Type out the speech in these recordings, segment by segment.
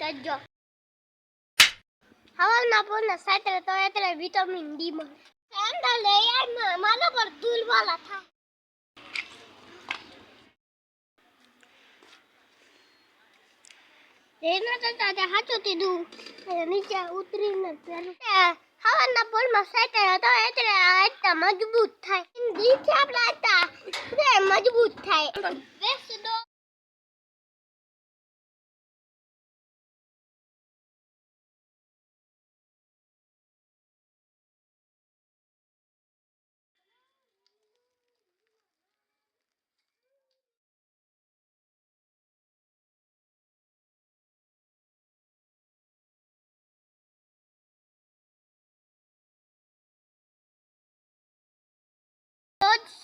કરજો. હવાના પોરના સાતરે તો એટલે વિટામિન ડી મળે. કાંદા લે યાર માનો પર ધૂલવાલા થાય. એના તો તાજે હાચું કીધું નીચે ઉતરીને પેલું હવાના પોરમાં સાતરે તો એટલે આટલા મજબૂત થાય. દીથી આપણે આટલા મજબૂત થાય. બેસ દો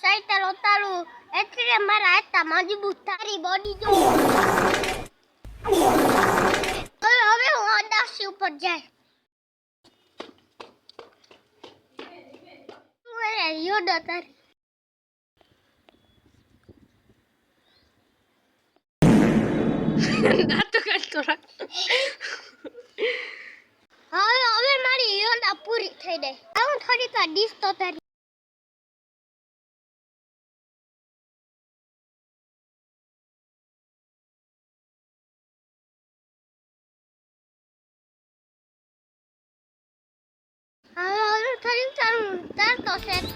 સાયકલ ઉતારું એટલે મારા હાથ મજબૂત તારી બોડી જો. હવે હું અડાસી ઉપર જાય. અરે યોડો તારી દાંતો કાઢતો રાખ. હવે મારી યોડા પૂરી થઈ ગઈ. હું થોડીક વાર ડીશ તો તારી હવે થોડીક તાર તો સેટ.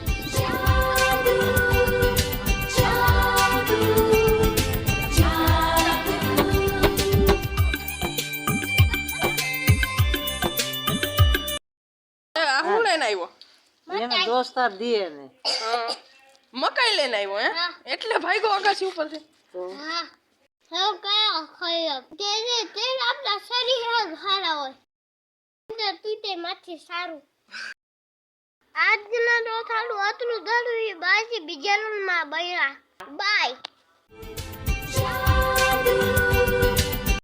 હું લઈને આવ્યો? એને દોસ્તાર દીએ ને મકાઈ લઈને આવ્યો હે? હા. એટલે ભાગ્યો અગાસી ઉપરથી. તો હા હવે કયો ખયો તે આપણા શરીર સારા હોય અંદર તૂટે માથી સારું. આજના તો થાળું આટલું ધરું બાજી બીજા માં બૈરા બાય.